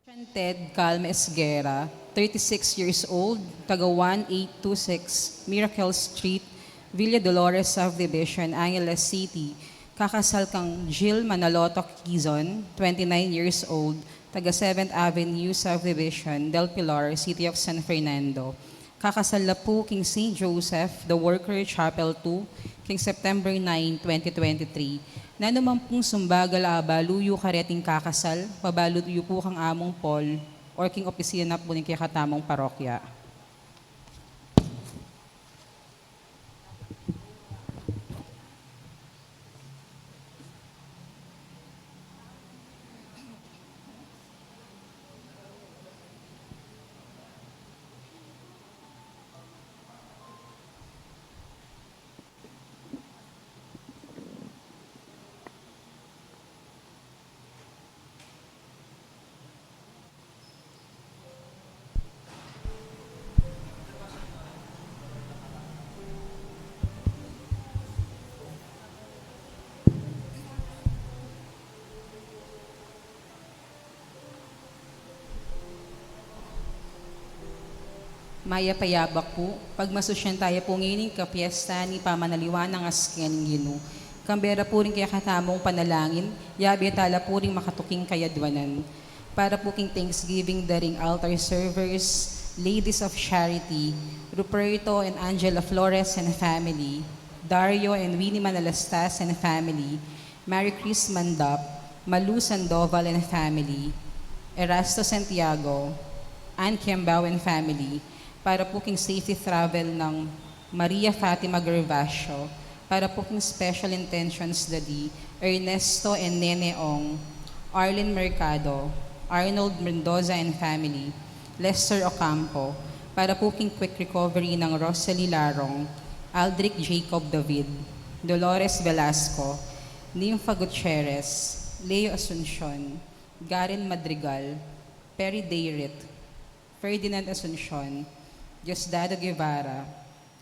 Ted Calma Esguera, 36 years old, taga 1826 Miracle Street, Villa Dolores Subdivision, Angeles City. Kakasal kang Jill Manaloto Quizon, 29 years old, taga 7th Avenue Subdivision, Del Pilar, City of San Fernando. Kakasal na po King St. Joseph, The Worker, Chapel 2, King September 9, 2023. Na naman pong sumbagal abaluyo kareting kakasal, pabaluyo po kang among Paul, or king opisina po ng kakatamong parokya. Maya payabak po, pagmasusyan tayo po ngayon kapiesta ni pamanaliwan ng asken ginu. Kambera po rin kaya katamong panalangin, yabi tala po rin makatuking kayadwanan. Para po king Thanksgiving daring altar servers, Ladies of Charity, Ruperto and Angela Flores and family, Dario and Winnie Manalastas and family, Mary Chris Mandap, Malu Sandoval and family, Erasto Santiago, Ann Kiambao and family, para po king safety travel ng Maria Fatima Gervasio, para po king special intentions daddy, Ernesto and Nene Ong, Arlene Mercado, Arnold Mendoza and family, Lester Ocampo, para po king quick recovery ng Rosalie Larong, Aldric Jacob David, Dolores Velasco, Nympha Gutierrez, Leo Asuncion, Garen Madrigal, Perry Dayrit, Ferdinand Asuncion, Diosdado Guevara,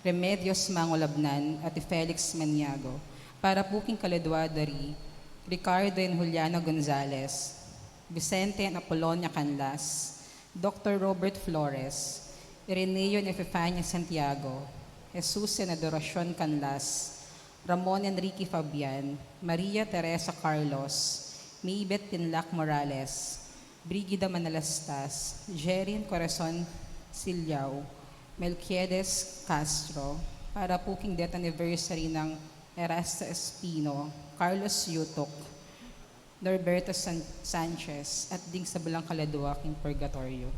Remedios Mangolabnan at Felix Maniago, para po king Kaladwadari, Ricardo and Juliana Gonzalez, Vicente and Apolonia Canlas, Dr. Robert Flores, Ireneo and Epifania Santiago, Jesus and Adoracion Canlas, Ramon Enrique Fabian, Maria Teresa Carlos, Maybet Tinlac Morales, Brigida Manalastas, Jerin Corazon Silyao, Melquiedes Castro, para po king death anniversary ng Erasta Espino, Carlos Yutok, Norberto Sanchez, at ding sa Balang Kaladua king Purgatorio.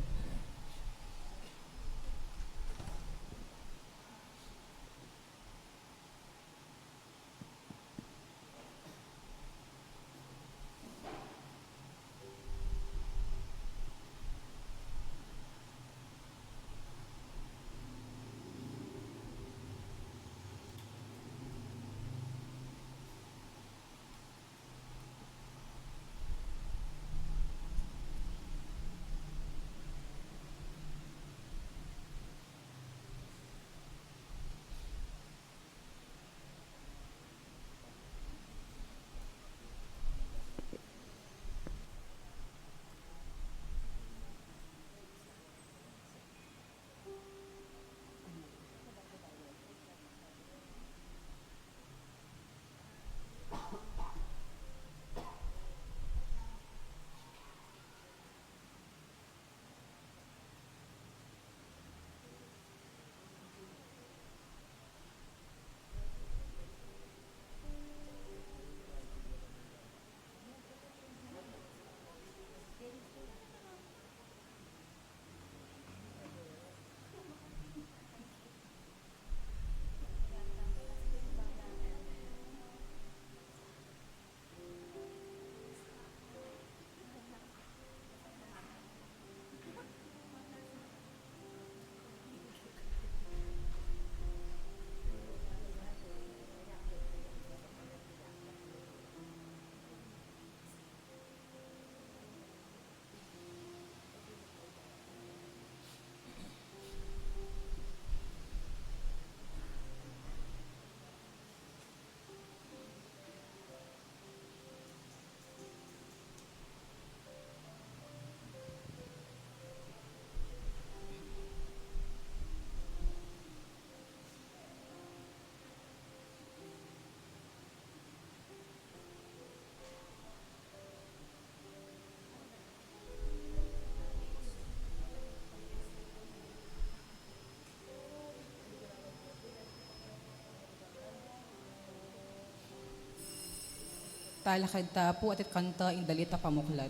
talakad tapo at kanta ing dalita pamuklat.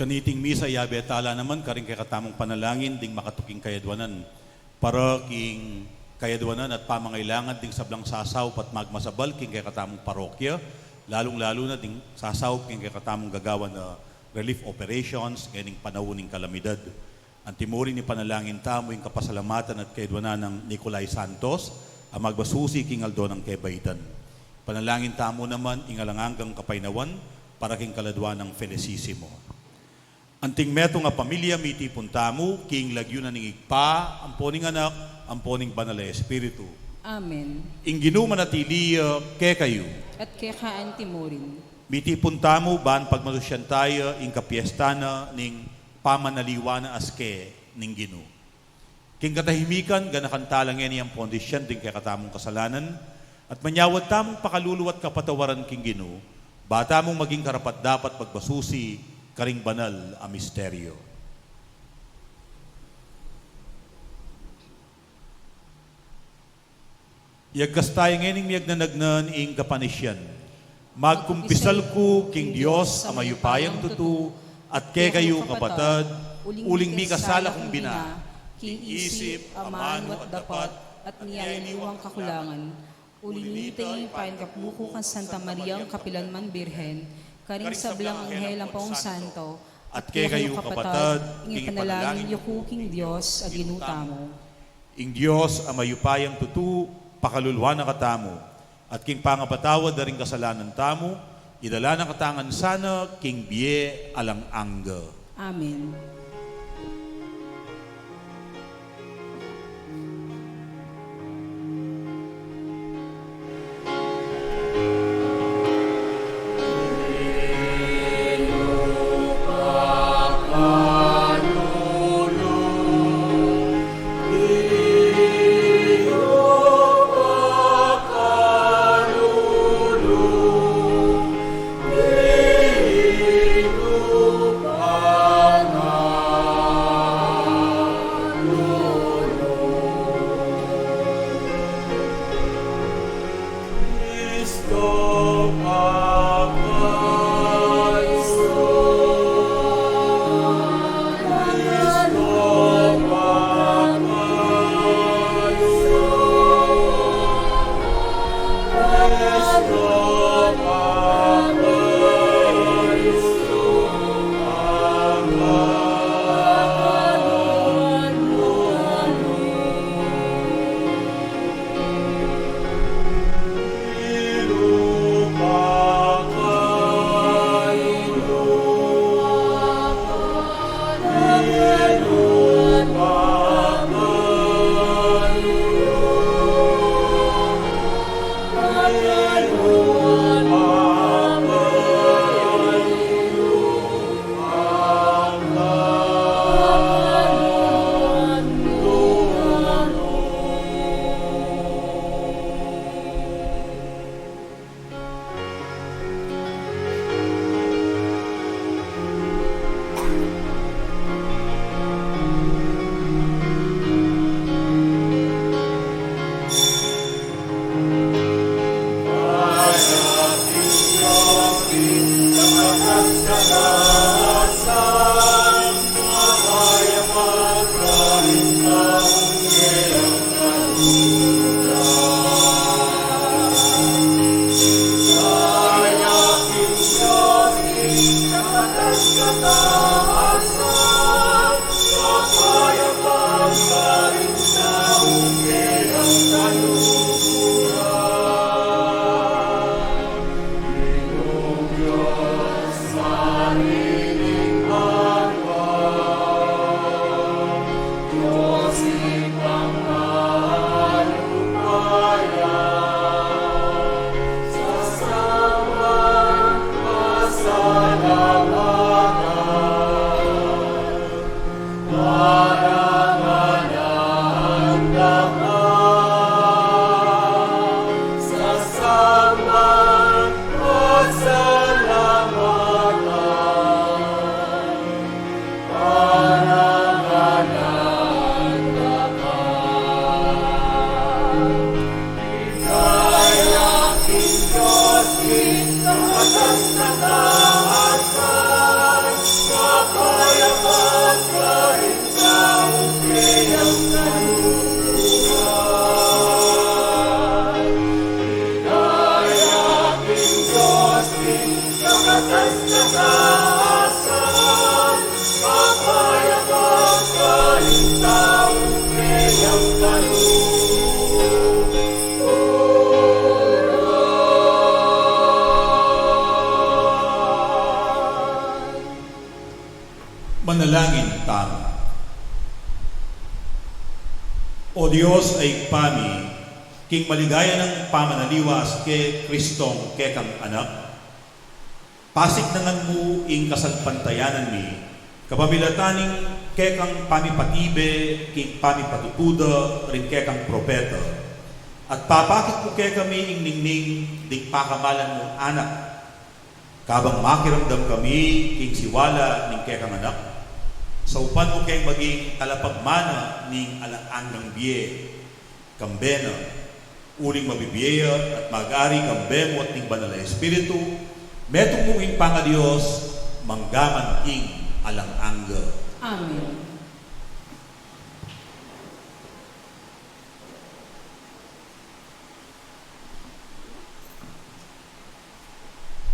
Kaniting misa yabe tala naman karing kay katamong panalangin ding makatuking kayadwanan para king kayadwanan at pamangailangan ding sablang sasaw pat magmasabal king kay katamong parokya lalong-lalo na ding sasaw king kay katamong gagawa na relief operations kaning panawuning kalamidad. Ang timuri ni panalangin tamo yung kapasalamatan at kayadwanan ng Nicolay Santos ang magbasusi king aldo ng Kebaytan. Panalangin tamo naman ingalanganggang kapainawan para king kaladwa ng Felicissimo. Anting meto nga pamilya miti puntamu, king lagyo na ning igpa, amponing anak, amponing banal na espiritu. Amen. Ing ginumanatili ke kayo. At kay kaan timurin. Miti puntamu, ban pagmalusyan tayo, ing kapiestana ning pamanaliwana aske ning ginu. King katahimikan, ganakantalang yan yung pondisyon din kay katamong kasalanan, at manyawad tamong pakaluluwat kapatawaran king ginu, bata mong maging karapat dapat pagbasusi, karing banal a misteryo. Yagkas tayo ngayon miyag na nagnan ing kapanisyan. Magkumpisal ko king Diyos ang mayupayang tutu at ke kayo kapatad, uling mi kasala kong bina, king isip, aman, wat dapat, at niyayaniwang kakulangan. Uling mi tayo pain kapuko kan Santa Maria ang kapilanman Birhen, karing sablang anghel ang Paong Santo, at kay kayo kapatad, ing panalangin yuko king Diyos, aginutamo. Ing Diyos ang mayupayang tutu, pakalulwa na katamo, at king pangapatawad na rin kasalanan tamo, idala na katangan sana, king biye alang angga. Amen. Panalangin tama. O Diyos ay pami, king maligaya ng pamanaliwas ke Kristong kekang anak, pasik nangan mo ing kasalpantayanan mi, kapamilataning kekang pamipatibe, king pamipatutuda, rin kekang propeta. At papakit mo ke kami ing ningning, ding pakamalan mong anak, kabang makiramdam kami, king siwala, ning kekang anak, sa upan mo kayong maging talapagmana ning alang-anggang biye, kambena, uling mabibiya at mag-ari kambemo at ning banal na Espiritu, metong mong panga-Diyos, manggaman ing alang-angga. Amen.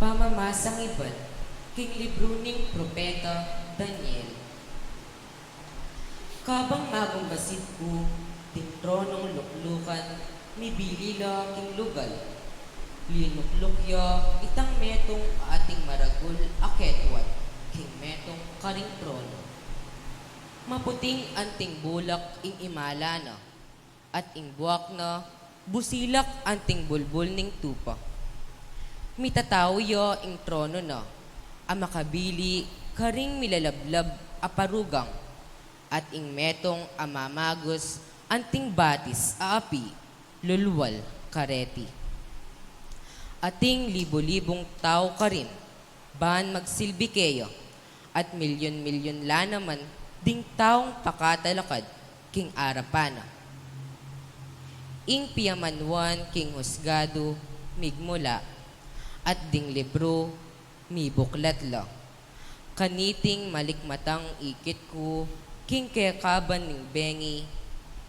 Pamamasang iban, king libro ning propeta Daniel. Kabang magumbasid ko, ting tronong luklukan, ni bilila king lugal. Linuklukya, itang metong ating maragul aketwat, king metong karing trono. Maputing anting bulak ing imala na, at ing buwak na, busilak anting bulbul ning tupa. Mitataw yo ing trono na, amakabili karing milalablab aparugang, at ing metong amamagos anting batis aapi, lulwal kareti. Ating libo-libong tao ka rin, ban magsilbi kayo, at milyon-milyon la naman ding taong pakatalakad king arapana. Ing piyamanwan king husgado migmula, at ding libro mi buklat la. Kaniting malikmatang ikit ko, king kekaban ning bengi,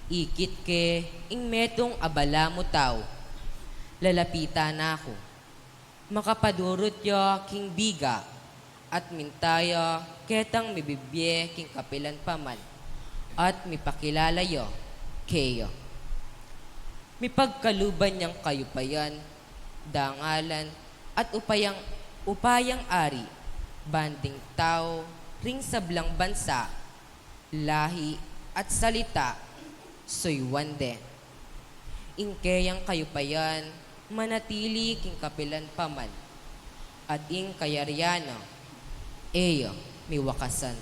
ikit ke, ing metong abala mo tao, lalapita na ako. Makapadurot yo king biga, at mintaya ketang mibibye king kapilan paman, at mipakilala yo keyo. Mipagkaluban niyang kayupayan, dangalan, at upayang ari, banding tao, ring sablang bansa, lahi at salita, soy wande. Ingkeyang kayupayan, manatili king kapilan paman, at ing kayaryana, eyo miwakasan.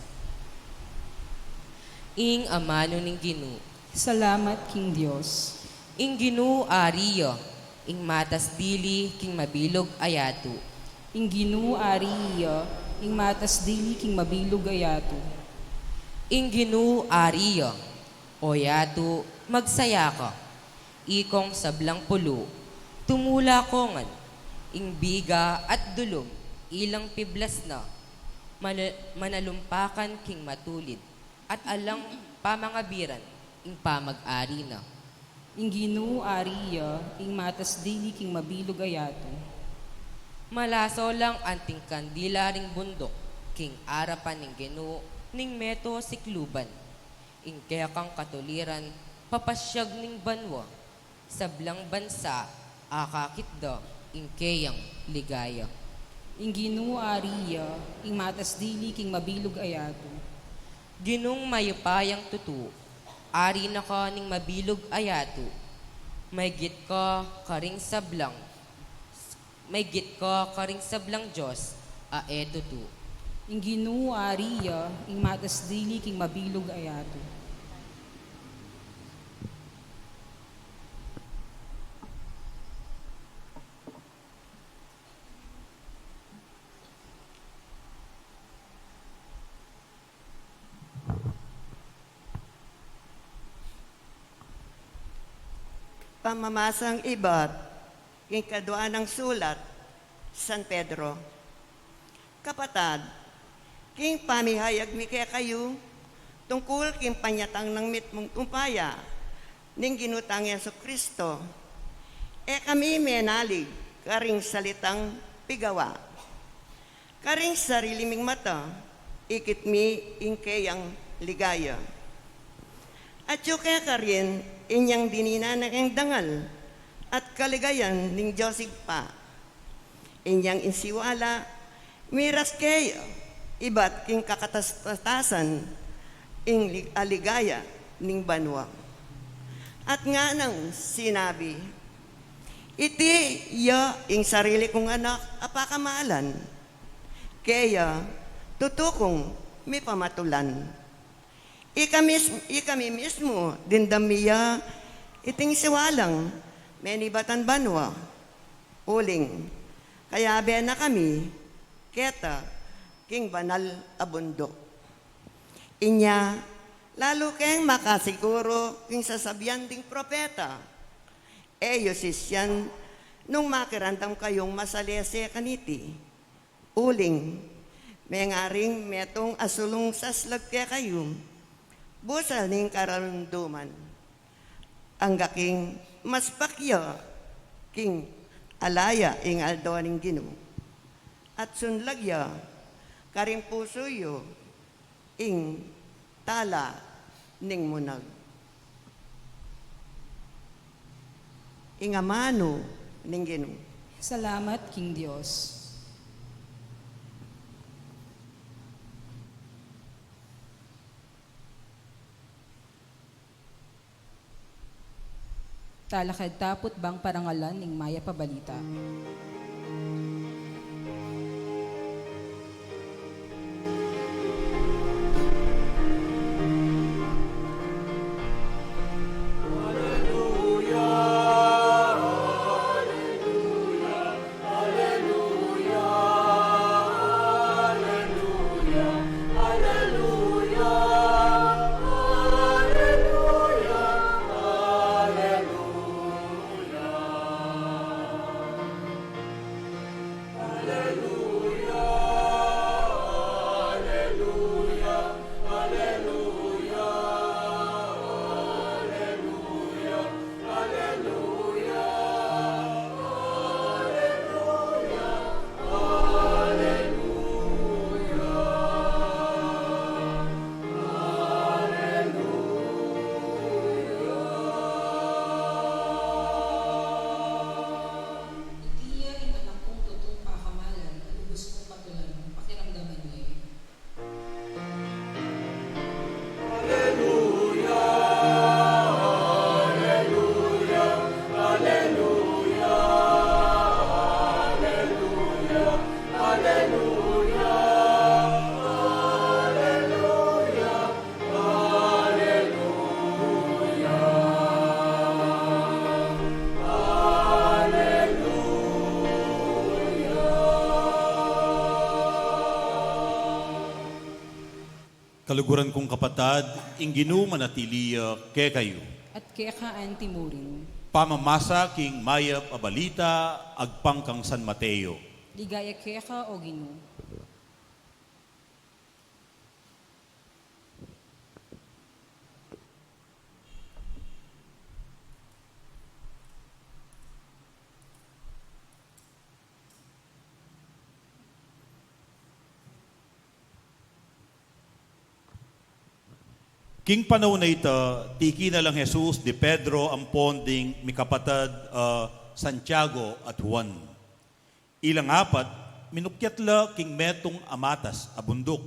Ing amano ning Ginu, Salamat, King Diyos. ing Ginu ariyo, ing matas dili king mabilog ayato. Ing Ginu ariya, ing matas dili king mabilog ayato. Ing Ginu ariyo, o yato magsaya ka, ikong sablang pulo, tumula kongan, ing biga at dulom, ilang piblas na, manalumpakan king matulid, at alang pamangabiran, ing pamag-ari na. Ing Ginu ariya, ing matas dili king mabilog ayato. Malaso lang anting kandila ring bundok, king arapan ning Ginu, ning meto sikluban, ing kaya kang katuliran, papasyag ning banwa, sablang bansa, akakitda, ing kayang ligaya. Ing Ginu ariya, ing matas dili king mabilog ayato. Ginung mayupayang tutu, ari na ka ning mabilog ayato, may git ka karing sablang, Diyos, eto tu. Ing Ginu ariya, ing matas dili king mabilog ayato. Pamamasang ibat, king kaduan ng sulat, San Pedro. Kapatad, king pamihayag mi kaya kayo, tungkol king panyatang ng mitmong tumpaya, ning ginutang Yesu Kristo, kami menalig, karing salitang pigawa. Karing sariliming mata, ikit mi ing kayang ligaya. At yung kaya ka rin, inyang dinina na kayang dangal, at kaligayan ning Joseph pa. Inyang insiwala, miras kayo, iba't king kakatastasan ing aligaya ning banwa. At nga nang sinabi, iti ya ing sarili kong anak apakamalan, kaya tutukong mi pamatulan. Ikami mismo dindamiya iting siwalang menibatan banwa, uling, kaya be na kami, keta, king banal abundok. Inya, lalo keng makasiguro king sasabihan ding propeta, eyo sisyan, nung makirandam kayong masalese kaniti, uling, may ngaring metong asulong saslag kaya kayo, busal ning kararunduman, ang gaking mas pakya, king alaya ing aldo ning Gino, at sunlagya, karing pusoyo, ing tala ning munag. Ing amano ning Gino. Salamat, King Diyos. Talakad tapot bang parangalan ning Maya Pabalita. Itiya in anak kong totong pakamalan, alubos kong patulan, pakiramdaman niya. Kaluguran kong kapatad, ingginu manatiliya ke kayo. At kaya ka antimurin. Pamamasa king Maya Pabalita, agpang kang San Mateo. Ligaya kaya ka o Gino. King panahon na ito, tiki na lang Jesus de Pedro ang ponding mikapatad Santiago at Juan. Ilang apat, minukyat la king metong amatas abundok.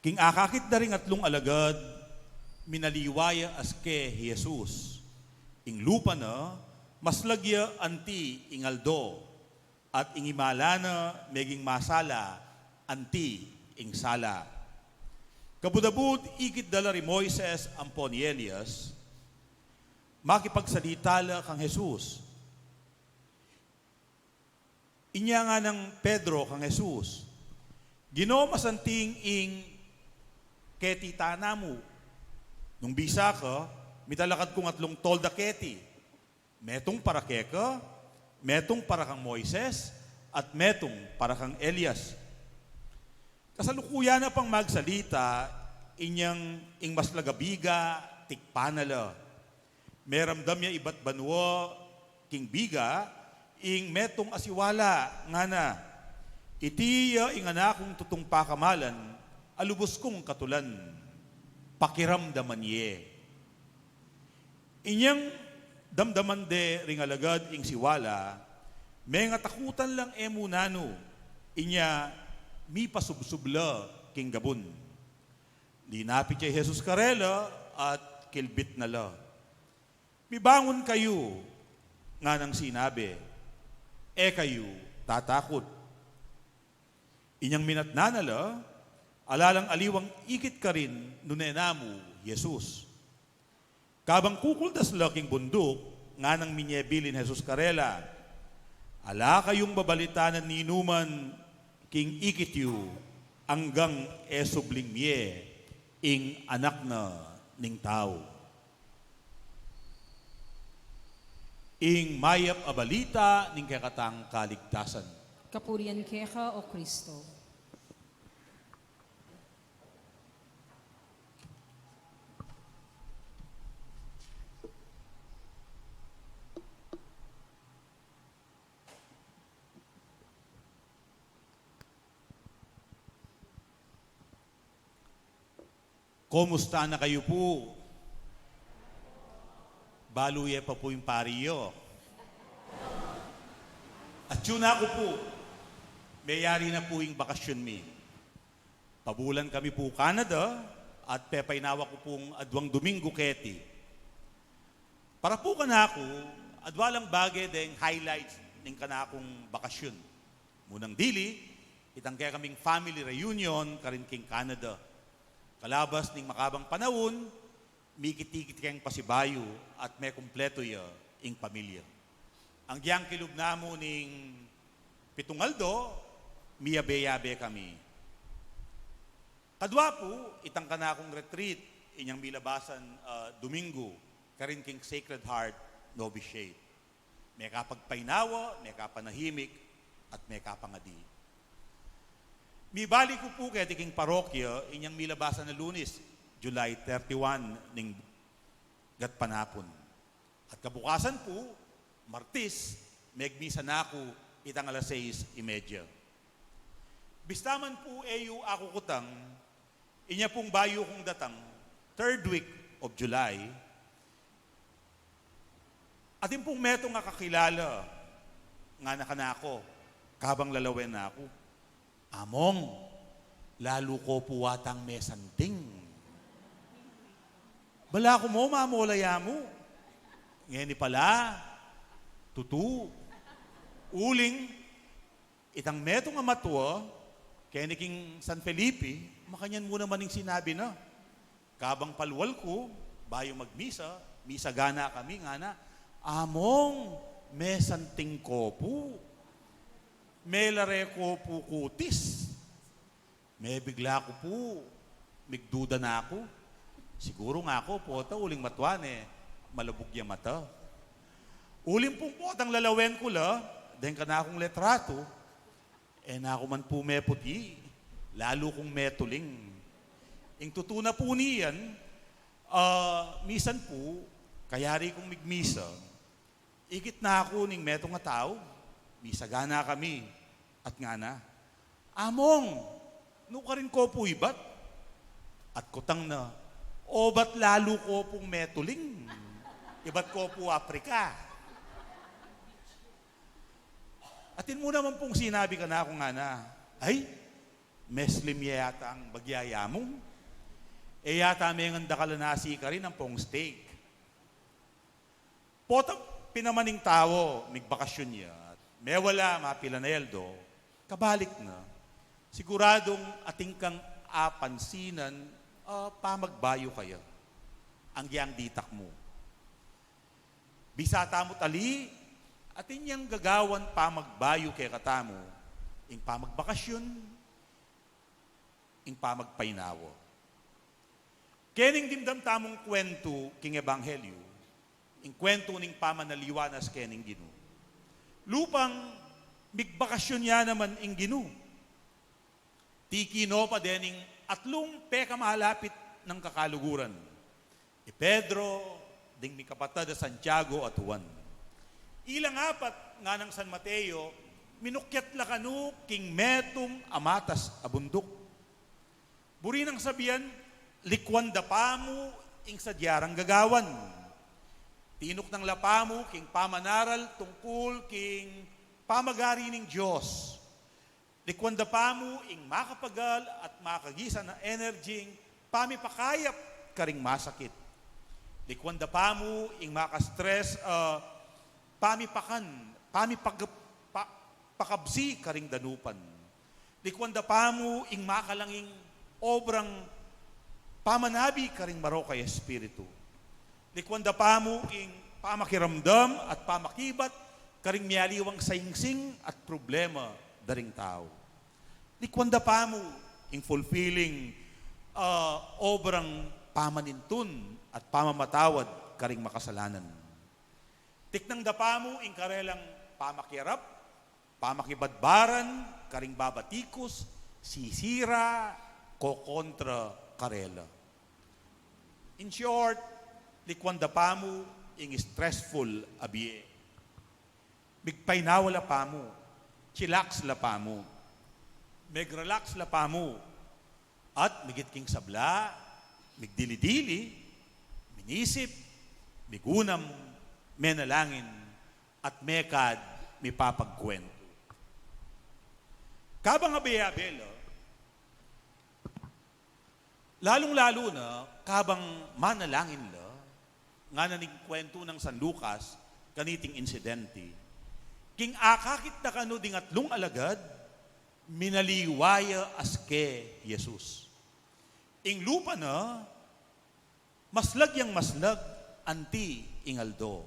King akakit na rin atlong alagad, minaliwaya aske Jesus. Ing lupa na, mas lagya anti ingaldo, at ingimala na meging masala anti ing sala. Kabudabud, ikit dala ri Moises ampon ni Elias, makipagsalitala kang Jesus. Inya nga ng Pedro kang Jesus, Ginoo masanting ing keti tanamu. Nung bisa ka, mitalakad kong atlong tolda keti. Metong para keka, metong para kang Moises, at metong para kang Elias. Kasalukuyan na pang magsalita, inyang ing mas lagabiga, tikpanala. Meramdam niya iba't banwa, king biga, ing metong asiwala, nga na. Itiya ing anakong tutong pakamalan, alubos kong katulan, pakiramdaman ye. Inyang damdaman de ring alagad ing siwala, may nga takutan lang emunano, inya mi pasubsubla king gabon. Linapit kay Jesus karela at kilbit na la. Mibangon kayo nga nang sinabi, kayo tatakot. Inyang minatnanala, alalang aliwang ikit ka rin nunenamu, Jesus. Kabang kukuldas laking bundok, nga nang minyebilin Jesus karela, ala kayong babalitanan ni Numan, king ikit yu, hanggang esubling mye, ing anak na ning tao. Ing mayap abalita ning kakatang kaligtasan. Kapurian keka o Kristo. Kumusta na kayo po? Baluye pa po yung pariyo. At yun ako po, mayari na po yung bakasyon mi. Pabulan kami po Canada at pepainawa ko pong adwang Domingo keti. Para po kanako, adwalang bagay deng highlights ng kanakong bakasyon. Munang dili, itang kaya kaming family reunion karin king Canada. Kalabas ning makabang panahon, mikit-ikit kayang pasibayo at may kumpleto ya ing pamilya. Ang giyang kilub namo ning Pitungaldo, miyabe-yabe kami. Kadwa po, itang kanakong retreat, inyang milabasan Domingo, karin king Sacred Heart Novitiate. May kapagpainawa, may kapanahimik, at may kapangadi. Mibali ko po kaya tiking parokya, inyang milabasan na Lunes, July 31, ning gatpanapon. At kabukasan po, Martis, megmisa na ako, itang alas 6:30. Bistaman po eyo ako kutang, inya pong bayo kong datang, 3rd week of July, atin pong metong nga kakilala, nga nakanako, kabang lalawen na ako. Among, lalo ko puwatang mesanting. Bala ko mo, mamulaya mo. Ngayon pala, tutu. Uling, itang metong amatua, kaya niking San Felipe, makanyan mo naman yung sinabi na, kabang palwal ko, bayo magmisa, misa gana kami, nga na, among, mesanting ko po. May lare ko po kutis. May bigla ko po. Migduda na ako. Siguro nga ako, pota, uling matuan malabog yung mata. Uling pong potang lalawen ko la, dahil ka na akong letrato, na ako man po may puti, lalo kong metuling. Ing tutuna po niyan, misan po, kayari kong migmisa, ikit na ako ning metong nga tao, misagana kami, at nga na, among, nuka rin ko po ibat, at kutang na, o ba't lalo ko pong metuling, ibat ko po Afrika. Atin mo naman pong sinabi ka na ako nga na, ay, meslim yata ang bagyayamong, yata may nganda kalanasi ka rin ang pong steak. Potang pinamaning tao, migbakasyon niya, may wala, mapila na yeldo, kabalik na. Siguradong ating kang apansinan, pamagbayo kayo. Ang giyang ditak mo. Bisata mo tali, atin yang gagawan pamagbayo kay katamo, ing pamagbakasyon, ing pamagpainawo. Kening dimdam tamong kwento king Ebanghelyo, ing kwento ning pamanaliwanas kening Ginoo. Lupang migbakasyon niya naman ing Ginoo. Tikino pa dening atlong peka mahalapit ng kakaluguran. Pedro, ding mi kapatid da Santiago at Juan. Ilang apat nga ng San Mateo, minukyat la kanu king metong amatas abundok. Buri nang sabihan, likwan da pamo ing sadyarang gagawan. Tinok ng lapamo king pamanaral tungkol king pamagari ng Diyos. Likwanda pa mo ing makapagal at makagisa na energying pamipakayap karing masakit. Likwanda pa mo ing makastress pakabsi karing danupan. Likwanda pa mo ing makalanging obrang pamanabi karing maro kay Espiritu. Likwanda pa mo ing pamakiramdam at pamakibat karing miyaliwang sayingsing at problema daring tao. Likwanda pa mo ing fulfilling obrang pamanintun at pamamatawad karing makasalanan. Tiknang dapa mo ing karelang pamakirap, pamakibadbaran, karing babatikos, sisira, kokontra karela. In short, likwanda pa mo ing stressful abie. Bigpainawala pa mo, chillax la pa mo, meg-relax la pa mo, at migit king sabla, migdili-dili, minisip, migunam, menalangin, at mekad, mipapagkwento. Kabang abiyabelo, lalong-lalo na, kabang manalangin la, nga naning kwento ng San Lucas, kaniting insidente, king akakit na kano ding atlong alagad, minaliwaya aske Jesus. Ing lupa na, maslag yang maslag, anti ingaldo.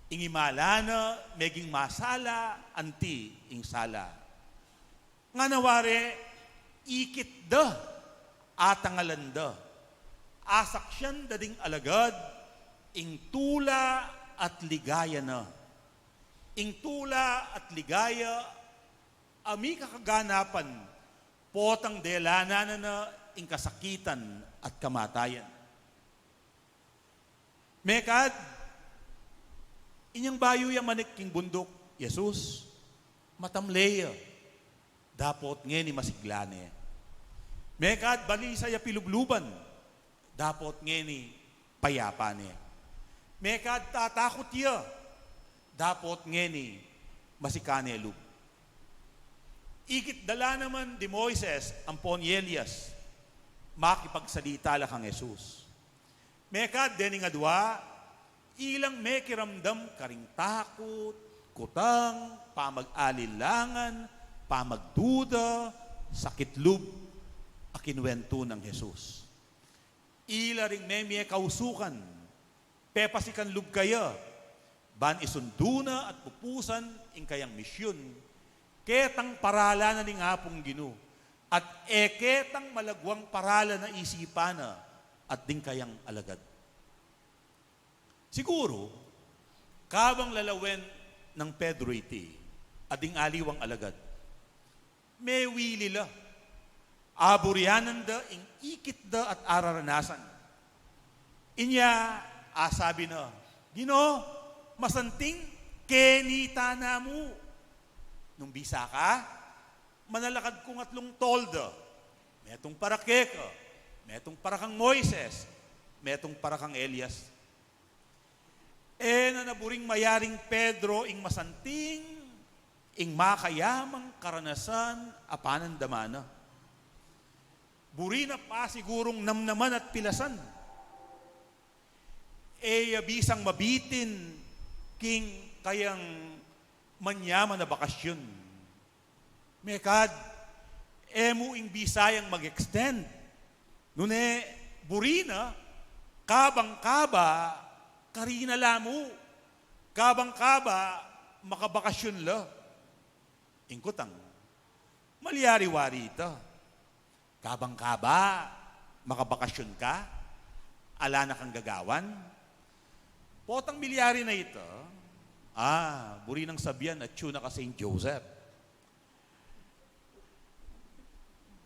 Ing imala na, meging masala, anti ing sala. Nga nawari, ikit da, atangalanda. Asaksyan da ding alagad, ing tula at ligaya na. Ing tula at ligaya, ami kakaganapan, potang delana na ing kasakitan at kamatayan. Mekad, inyang bayo yung manik king bundok, Jesus, matamleya, dapot nga ni masiglane. Mekad, balisa ya pilubluban, dapot nga ni payapane. Mekad, tatakot ya, dapot nga ni masikane lub. Ikit dala naman di Moises ang pon Elias, makipagsalita la kang Jesus. Mekad dening adwa, ilang mekiramdam karing takot, kutang, pamag-alilangan, pamagduda, sakitlub, akinwento ng Jesus. Ila ring memye kausukan, pepasikan lub kaya, ban isunduna at pupusan ing kayang misyon, ketang parala na ning hapong Gino, at ketang malagwang parala na isipana, at ding kayang alagad. Siguro, kabang lalawen ng Pedro iti, ading aliwang alagad, may wili la, aburyanan da, ing ikit da at araranasan. Inya, asabi na, Gino, masanting kenita na mo. Nung bisa ka, manalakad kong atlong tolda, metong parakeka, metong parakang Moises, metong parakang Elias. Na naburing mayaring Pedro, ing masanting, ing makayamang karanasan, apanan damana. Buri na pa sigurong namnaman at pilasan. Bisang mabitin, king kayang manyaman na bakasyon. Mekad, mo ing bisayang mag-extend. Nune, burina, kabang-kaba, karina lamu, kabang-kaba, makabakasyon la. Ingkutang, malyari-wari ito. Kabang-kaba, makabakasyon ka, ala na kang gagawan. Potang milyari na ito, buri ng Sabian at tuna ka St. Joseph.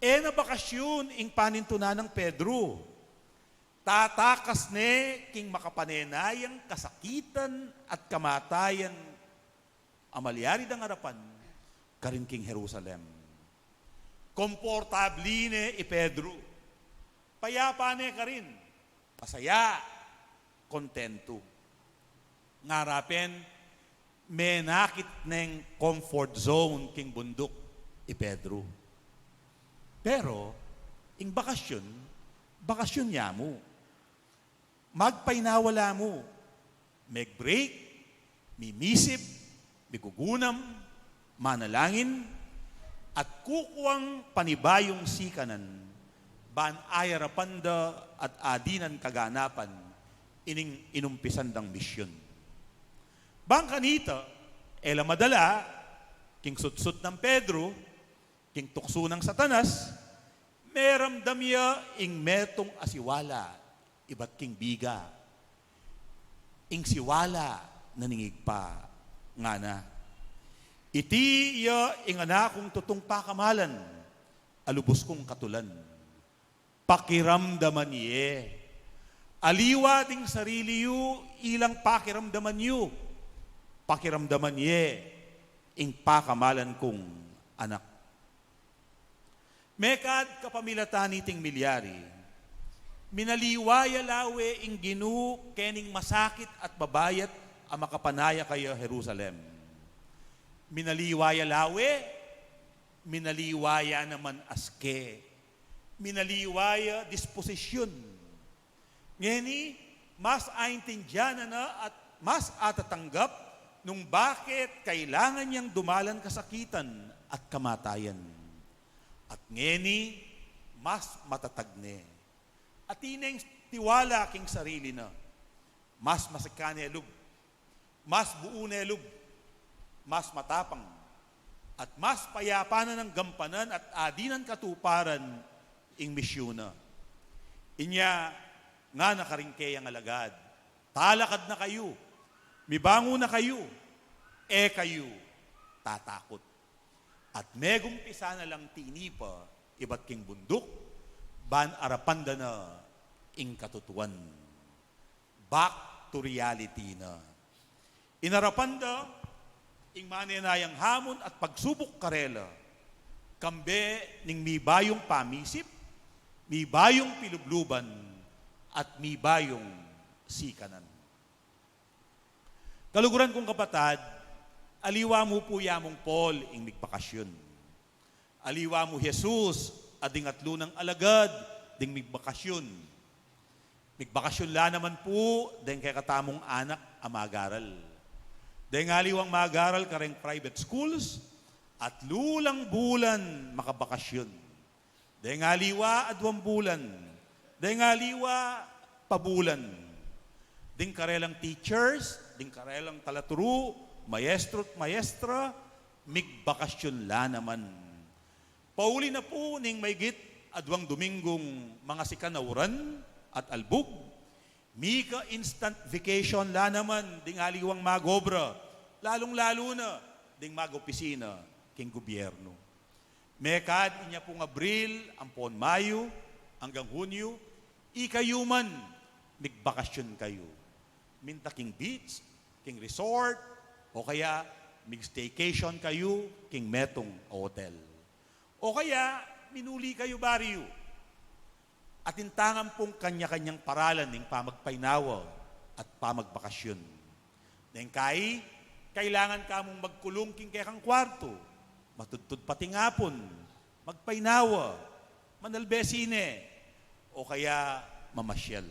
Na bakasyon ing panintunan ng Pedro. Tatakas ne king makapanenayang kasakitan at kamatayan amalyari dang harapan karin king Jerusalem. Komportabli ne i Pedro. Payapa ne karin. Pasaya, kontento. Ngarapen, menakit neng comfort zone king bundok. Pedro. Pero, ing bakasyon niya mo. Magpainawala mo. Mag-break, mimisip, migugunam, manalangin, at kukuwang panibayong sikanan, ban ayarapanda at adinan kaganapan, ining inumpisan dang misyon. Bang kanita, ela madala, king sutsut ng Pedro, king tukso ng Satanas, meramdam ya ing metong asiwala, iba't king biga, ing siwala naningig pa, nga na. Iti iya ing anakong tutong pakamalan, alubos kong katulan. Pakiramdaman niye. Aliwa ding sarili yu, ilang pakiramdaman yu. Pakiramdaman niye, ing pakamalan kong anak. Mekad kapamilatan niting milyari, minaliwaya lawe ing ginu kening masakit at babayat ang makapanaya kayo Jerusalem. Minaliwaya lawe, minaliwaya naman aske, minaliwaya disposisyon. Ngeni, mas aintindyan na at mas atatanggap nung bakit kailangan niyang dumalan kasakitan at kamatayan. At ngeni, mas matatagne. At ineng tiwala king sarili na, mas masikane lub, mas buo na lub, mas matapang, at mas payapa na ng gampanan at adinan katuparan ing misyona. Inya nga nakaringkay ang alagad. Talakad na kayo, mibango na kayo, kayo tatakot. At megumpisa na lang tinipa, iba't king bundok, ban arapanda na ing katutuan. Back to reality na. Inarapanda, ing manenayang hamon at pagsubok karela, kambe ning mibayong pamisip, mibayong pilubluban, at mibayong sikanan. Kaluguran kong kapatad, aliwa mo po yamong Paul ing migbakasyon. Aliwa mo Jesus, ading atlo ng alagad, ding migbakasyon. Migbakasyon la naman po, ding kay katamong anak amagaral. Dahil nga liwang mag-aral ka rin private schools at lulang bulan makabakasyon. Dahil nga liwa adwang bulan. Dahil nga liwa pabulan. Ding karelang teachers, ding karelang talaturu, maestro at maestra, migbakasyon la naman. Pauli na po ning maygit adwang dominggong mga sikanawran at albog. Mika instant vacation la naman, ding aliwang magobra, lalong-lalo na, ding mag-opisina, king gobyerno. Mekad inya pong Abril, ampon Mayo, hanggang Hunyo, ikayuman, migbakasyon kayo. Minta king beach, king resort, o kaya mig-staycation kayo, king metong hotel. O kaya, minuli kayo baryo. At intangan pong kanya-kanyang paralan ng pamagpainawa at pamagbakasyon. Dahil kailangan ka mong magkulong king kekang kwarto, matudtud pati ngapon, magpainawa, manalbesine, o kaya mamasyal.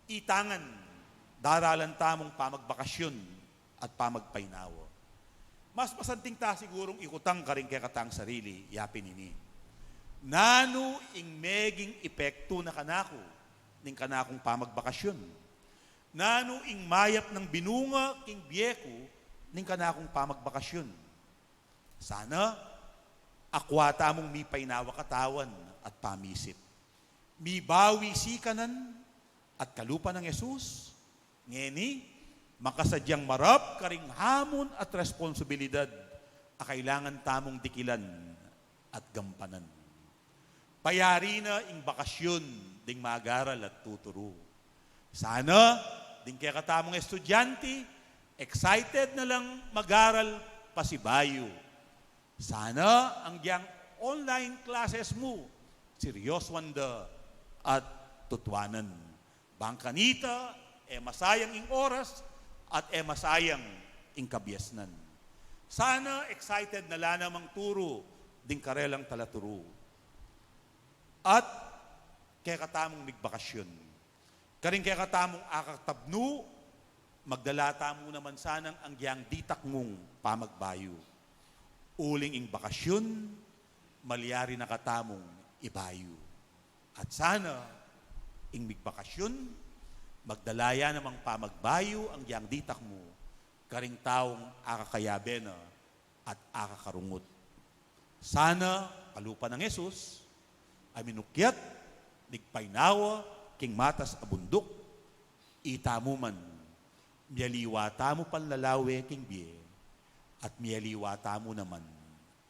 Itangan, daralan tamong pamagbakasyon at pamagpainawa. Mas masanting ta sigurong ikutang ka rin kekatang sarili, yapin ini. Nano ing meging epekto na kanako ning kanakong pamagbakasyon. Nano ing mayap ng binunga king biyeko ning kanakong pamagbakasyon. Sana akwata mong mi painawa katawan at pamisip. Mi bawi sikanan at kalupa ng Yesus. Ngeni, makasadyang marap karing hamon at responsibilidad a kailangan tamong dikilan at gampanan. Payari na ing bakasyon ding mag-aral at tuturo. Sana, ding kaya katamong estudyante, excited na lang mag-aral pasibayo. Sana, ang diyang online classes mo, seryoswanda at tutwanan. Bangkanita, masayang ing oras at masayang ing kabyasnan. Sana excited na lanamang turo, ding karelang talaturo. At kaya katamong migbakasyon. Karing kaya katamong akatabnu, magdalata mo naman sanang ang giyang ditak mong pamagbayo. Uling ing bakasyon, malyari na katamong ibayo. At sana, ing migbakasyon, magdalaya namang pamagbayo ang giyang ditak mo, karing taong akakayabe na at akakarungot. Sana, kalupa ng Jesus, ay minukyat, nigpainawa, king matas abundok, itamo man, miyaliwata mo panlalawe king biye, at miyaliwata mo naman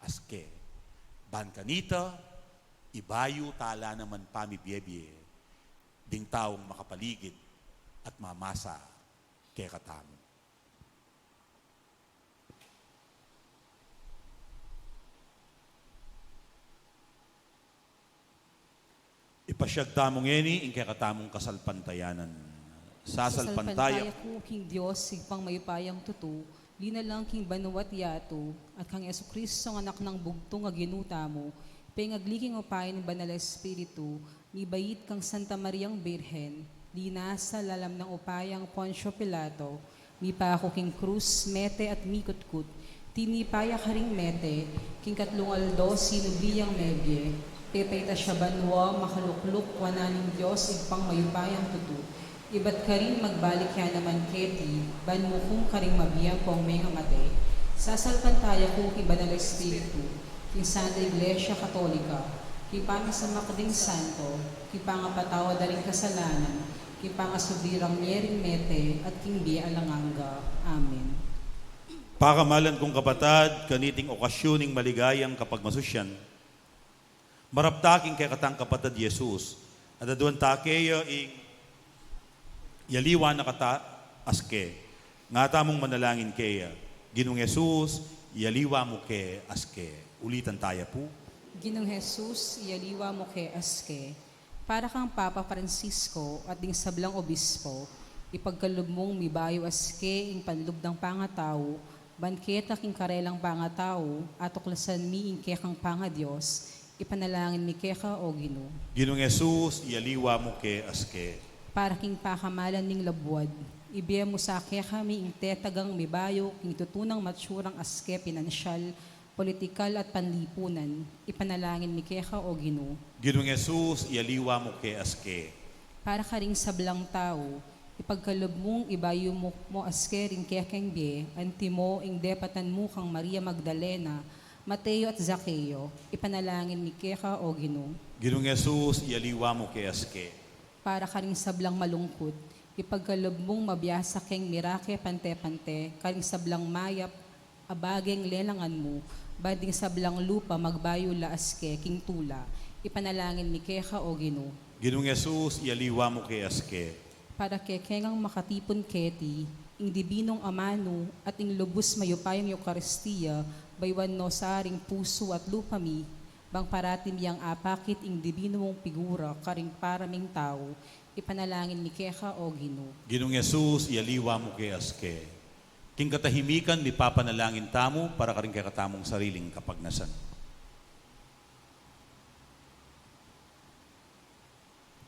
aske. Ban kanita, ibayo tala naman pamibiyebye, ding taong makapaligid at mamasa kay katamo. Ipasyag tamong eni, ing kay katamong kasalpantayanan. Sasalpantaya ko, King Diyos, sigpang mayupayang tutu, linalang King Banuat Yato, at kang Yesu Kristo ang anak ng bugtong nga ginuta mo, pengagliking upayan ng Banal Espiritu, ni bayit kang Santa Mariang Birhen, linasa lalam ng upayang Poncio Pilato, mi pa ako King Cruz, Mete at Mikutkut, tinipaya ka ring Mete, King Katlungaldo, sinubiyang Mebye, pepeta siya banwa, makalukluk, wananing Diyos, igpang mayupayang tutu. Iba't ka rin magbalik yan naman keti, ban mo kung ka rin mabiyang pong may amate. Sasalpantaya ko kay Banal Espiritu, king Santa Iglesia Katolika, kay sa makding santo, kay pangapatawa daring kasalanan, kay pangasubirang Miyering Mete, at king Bia Alanganga. Amen. Pakamalan kong kapatad, kaniting okasyoning maligayang kapag masusyan, maraptaking kay katang kapatad Jesus, at aduan takeya ing yaliwa na kata aske, nga tamong manalangin kaya, Ginong Jesus, yaliwa mo ke aske. Ulitan tayo po. Ginong Jesus, yaliwa mo ke aske, para kang Papa Francisco at ding sablang obispo, ipagkalub mong mibayo aske ing panlub ng pangatao, banketa king karelang pangatao, at tuklasan mi ing kekang pangadiyos, ipanalangin mi keka o Ginoo. Ginong Jesus, yaliwa mo ke aske. Para king pakamalan ning labwad, ibiya mo sa kaya kami ing tetagang mibayo, king tutunang matsurang aske pinansyal, politikal at panlipunan, ipanalangin ni Keka o Ginoo. Ginong Jesus, yaliwa mo ke aske. Para ka ring sablang tao, ipagkalob mong ibayo mo aske ring kekeng biye, anti mo ing depatan mo kang Maria Magdalena, Mateo at Zaccheo, ipanalangin ni Keka o Ginoo. Ginong Jesus, yaliwa mo ke aske. Para ka ring sablang malungkot, ipagkalob mong mabiyasa keng mirake pante-pante, karing sablang mayap, abageng lelangan mo, bading sablang lupa magbayo laaske, king tula, ipanalangin ni Keka o Ginoo. Ginong Jesus, yaliwa mo ke aske. Para kekengang makatipon keti, ing dibinong amano, at ing lubos mayupayang Eukaristiya, baywan no saring puso at lupami, bang paratim yang apakit ing dibino mong figura, karing paraming tao, ipanalangin ni Keka o Ginoo. Ginong Jesus, yaliwa mo ke aske. King katahimikan, ni papanalangin tamo, para ka rin kay katamong sariling kapagnasan.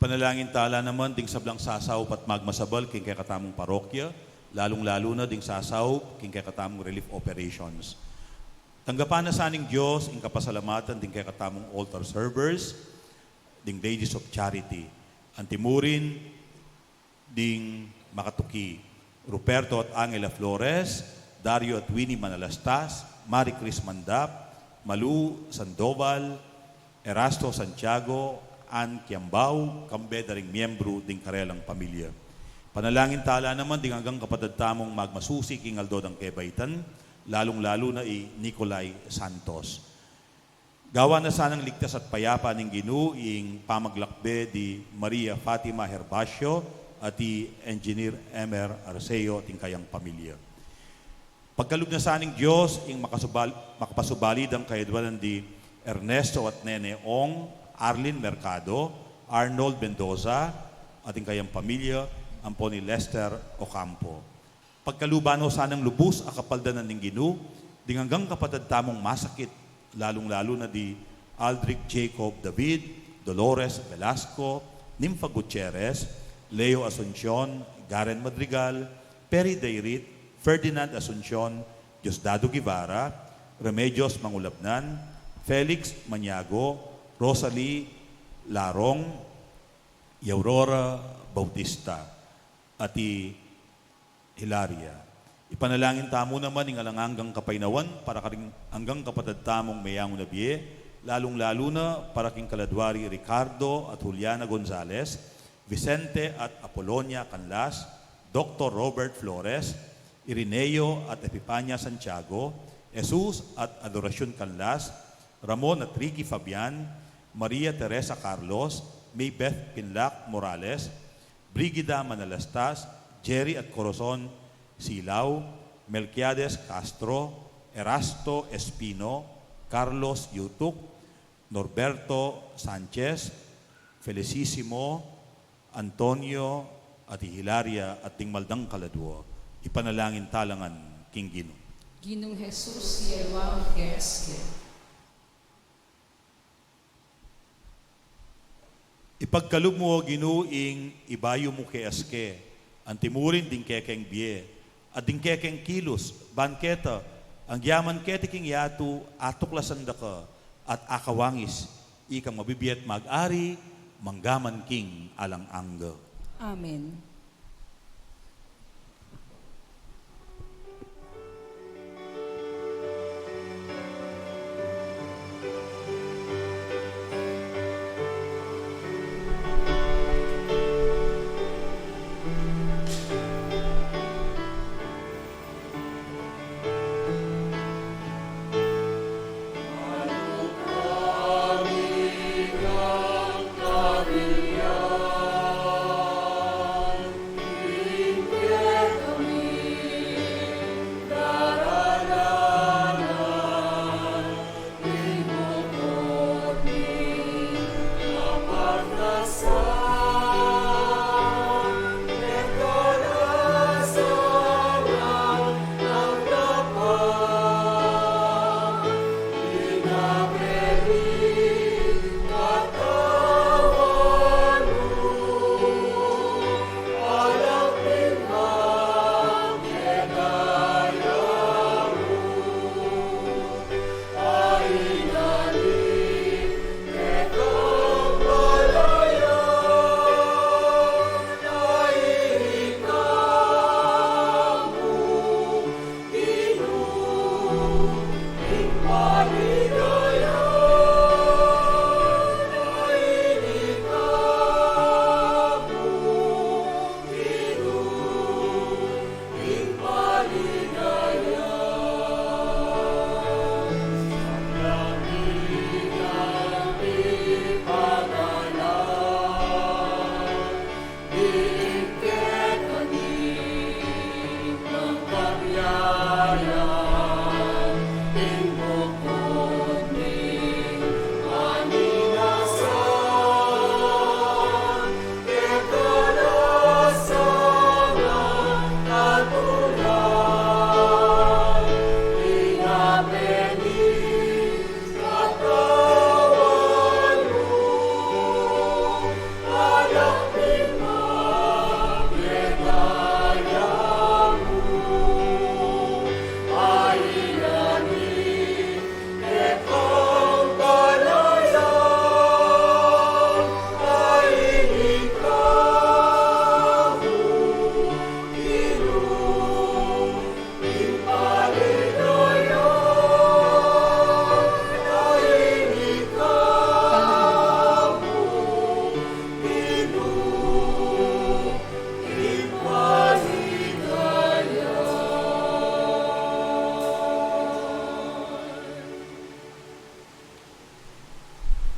Panalangin tala naman, ding sablang sasaw at magmasabal, king kay katamong parokya, lalong-lalo na ding sasaw, king kay katamong relief operations. Tanggapan na saning Diyos, ing kapasalamatan, ding kay katamong altar servers, ding ladies of charity, Antimurin, ding Makatuki, Ruperto at Angela Flores, Dario at Winnie Manalastas, Marie Cris Mandap, Malu Sandoval, Erasto Santiago, Ann Kiambao, kambedaring miyembro ding karelang pamilya. Panalangin tala naman ding hanggang kapatid tamong magmasusi king Aldo ng Kebaitan, lalong-lalo na Nicolay Santos. Gawa na sanang ligtas at payapa ng Ginoo ing pamaglakbe di Maria Fatima Herbacio at di Engineer Emer Arceo at kayang pamilya. Pagkalug na saning Diyos ing makapasubalid ang kaidwanan di Ernesto at Nene Ong, Arlene Mercado, Arnold Mendoza at kayang pamilya, ang po ni Lester Ocampo. Pagkalubano sanang lubos akapaldanan ng Ginoo, Dinganggang kapatid tamong masakit, lalong-lalo na di Aldrich Jacob David, Dolores Velasco, Nympha Gutierrez, Leo Asuncion, Garen Madrigal, Perry Dayrit, Ferdinand Asuncion, Diosdado Guevara, Remedios Mangulabnan, Felix Maniago, Rosalie Larong, Aurora Bautista, at Hilaria. Ipanalangin tamo naman ng alangang kapaynawan para karing hanggang kapatid tamong mayang nabiye, lalong-lalo na para king kaladwari Ricardo at Juliana Gonzales, Vicente at Apolonia Canlas, Dr. Robert Flores, Irineo at Epipania Santiago, Jesus at Adoracion Canlas, Ramon at Ricky Fabian, Maria Teresa Carlos, Maybeth Pinlac Morales, Brigida Manalastas, Jerry at Corazon Silao, Melquiades Castro, Erasto Espino, Carlos Yutuk, Norberto Sanchez, Felicissimo, Antonio at Hilaria at Tingmaldang Kaladwo. Ipanalangin talangan King Gino. Ginong Jesus, Yerwa Geske. Ipagkalub mo, ginuing ibayo mo kay aske, ang timurin din kekeng biye, at din kekeng kilos, banketa, ang yaman kete king yatu, atuklasan da ka, at akawangis, ikang mabibiyat mag-ari, manggaman king alang angga. Amen.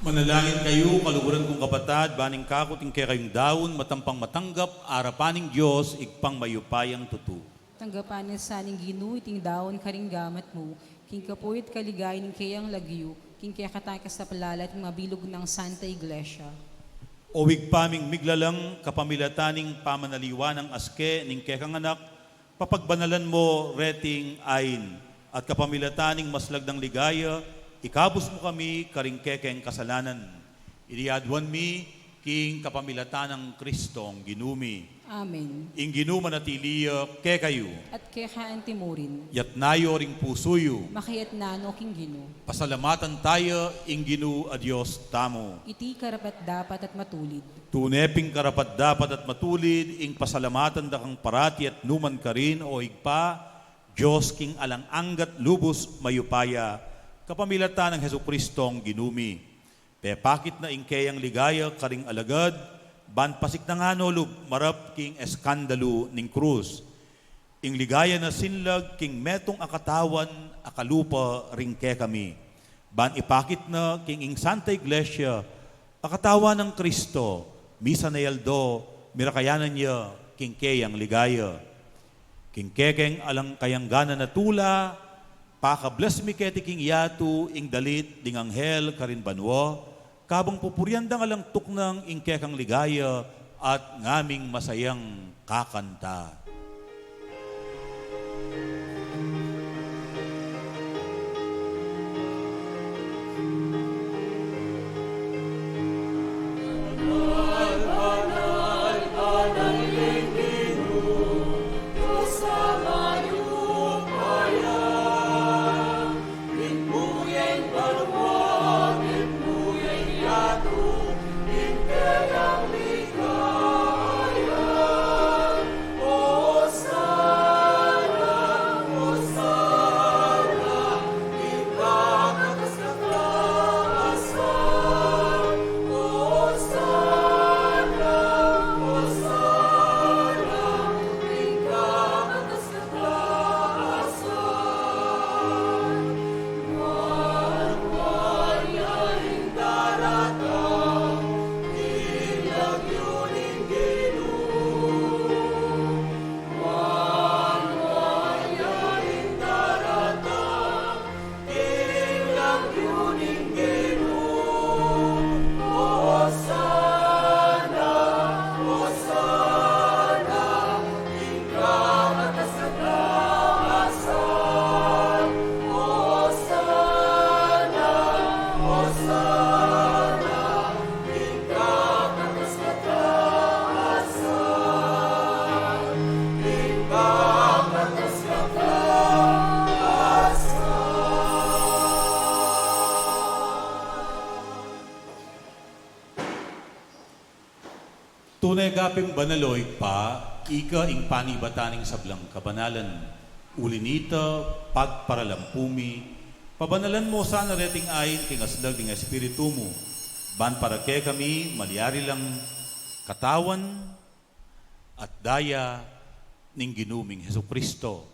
Manalangin kayo, kaluguran kong kapatad, baning kakuting kay kayong daon, matampang matanggap, arapaning Diyos, igpang mayupayang tutu. Tanggapan niya sa ning Ginoo iting daon karing gamat mo, king kapuit kaligay ning kayang lagyo, king kaya katakas sa palalat ng mabilog ng Santa Iglesia. Owig paming miglalang kapamilataning pamanaliwa ng aske ning kekang anak, papagbanalan mo reting ain, at kapamilataning maslag ng ligaya, ikabos mo kami karingkekeng kasalanan. Iniadwan mi, king kapamilatan ng Kristong ginumi. Amen. Ing ginuma na tiliya, ke kayo, At kehaan timurin, yat nayo ring pusuyo. makiyat nano king Gino. Pasalamatan tayo, ing ginu a Diyos tamo. Iti karapat dapat at matulid. Tuneping karapat dapat at matulid, ing pasalamatan da kang parati at numan ka rin o igpa, Diyos king alang anggat lubos mayupaya, kapamilata ng Heso Kristong ginumi. Pepakit na ingkayang ligaya karing alagad, ban pasik na nga nolub, marap king eskandalu ning krus. Ing ligaya na sinlag, king metong akatawan, akalupa ringke kami. Ban ipakit na king ing Santa Iglesia, akatawan ng Kristo, misa na yaldo, mirakayanan niya, king kayang ligaya. King kekeng alang kayangganan na tula, pakabless mi keti king yatu, ing dalit, ding anghel, karin banwa, kabang pupuriandang alang tuknang ing kekang ligaya, at ngaming masayang kakanta. Tunay gaping banaloy pa, ika ing panibataning sablang kabanalan. Ulinita, pagparalampumi, pabanalan mo sana reting ayin king asdag ng espiritu mo. Ban para ke kami, malyari lang katawan at daya ning ginuming Heso Kristo.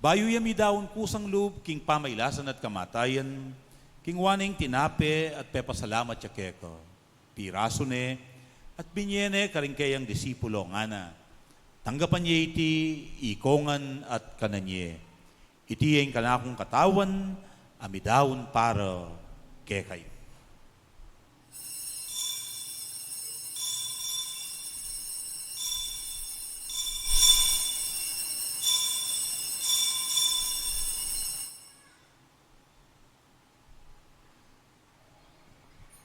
Bayo yami daon kusang loob, king pamaylasan at kamatayan, king waning tinape at pepasalamat ya keko. Piraso ne, at binyene karingkayang disipulo nga na. Tanggapan niya iti ikongan at kananye. Iti yung kanakong katawan, amidawon para ke kayo.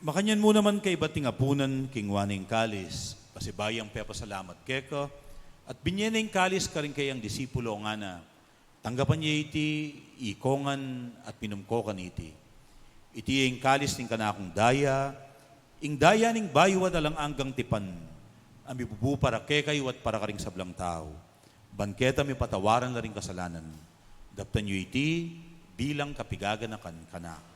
Makanyan mo naman kay bating apunan king waning kalis, pasibayang pepasalamat keka, at binyeneng kalis ka rin kayang disipulo nga na, tanggapan niya iti, ikongan at pinumkokan iti. Iti yung kalis ning kanakong daya, ing daya ning baywa dalang anggang tipan, ang bibubu para kekayo at para karing sablang tao. Banketa mi patawaran na rin kasalanan. Daptan niyo iti, bilang kapigaganakan kana.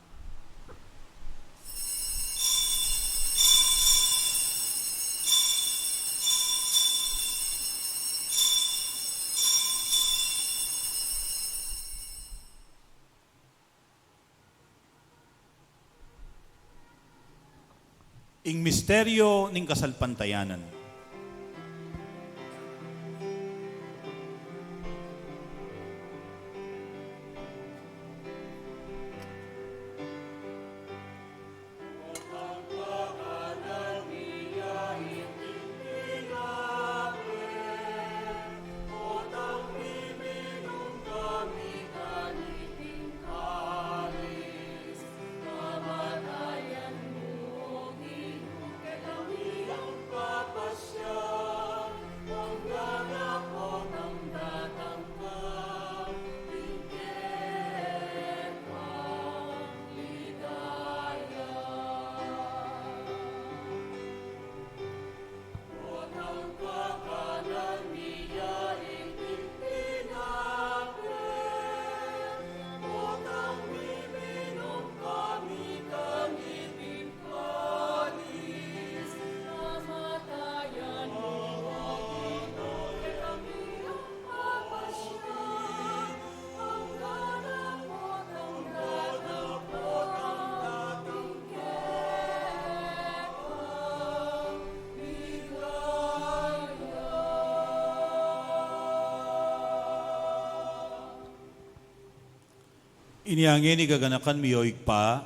Ing misteryo ning kasalpantayanan. Iniangin igaganakan miyoig pa,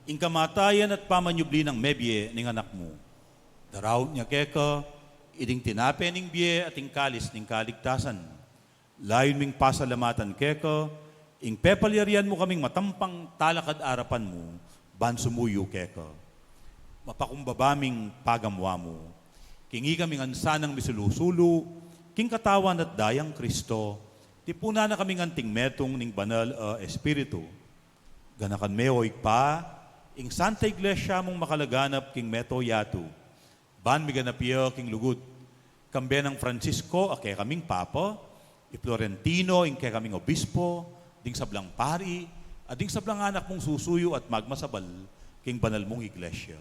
ing kamatayan at pamanyubli ng mebye ning anak mo. Daraw niya keka, iding tinape ning biye at ing kalis ning kaligtasan. Layon ming pasalamatan keka, ing pepalyarian mo kaming matampang talakad arapan mo, ban sumuyo keka. Mapakumbabaming pagamwa mo, kingi kaming ansanang misulusulu, king katawan at dayang Kristo, tipuna na kaming anting metong ning banal espiritu. Ganakan meoy pa, ing Santa Iglesia mong makalaganap king meto yatu. Ban miganapyo king lugod. Kambe ng Francisco, ake kaming papa, i Florentino, ing ke kaming obispo, ding sablang pari, at ding sablang anak mong susuyo at magmasabal, king banal mong iglesia.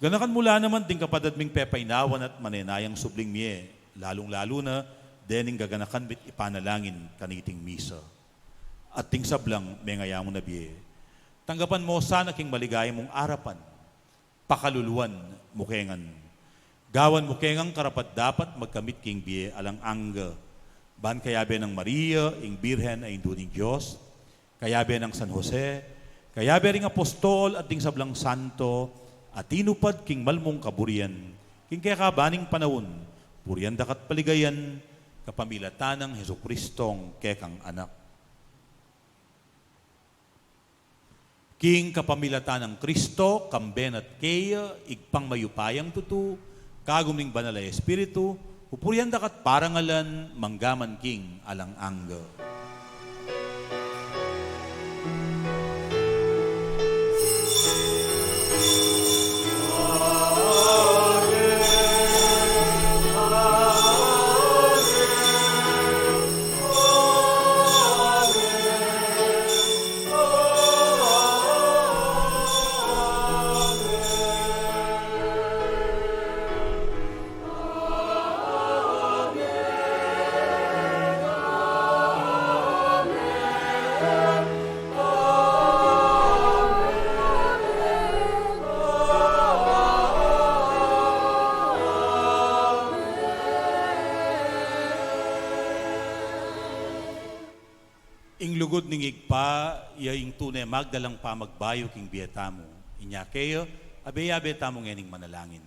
Ganakan mula naman ding kapadad ming pepainawan at manenayang subling miye, lalong-lalo na, dening gaganakan bit ipanalangin kaniting misa. At ting sablang may ngayamo na biye. Tanggapan mo sana king maligaya mong arapan, pakaluluan mukengan. Gawan mukengang karapat dapat magkamit king biye alang angga. Ban kayabe ng Maria, ing Birhen ay induning Diyos, kayabe ng San Jose, kayabe ring apostol at ting sablang santo, at tinupad king malmong kaburian, king kaya kabaning panahon, purian dakat paligayan, kapamilatan ng Heso Kristong kekang anak. King kapamilatan ng Kristo, kamben at kaya, igpang mayupayang tutu, kaguming banal ay espiritu, upurian dakat parangalan, manggaman king alang angga. Ing lugod ning igpa, ing tunay magdalang pa magbayo king biyetamo. Inya kayo, abe-abe tamo ngening manalangin.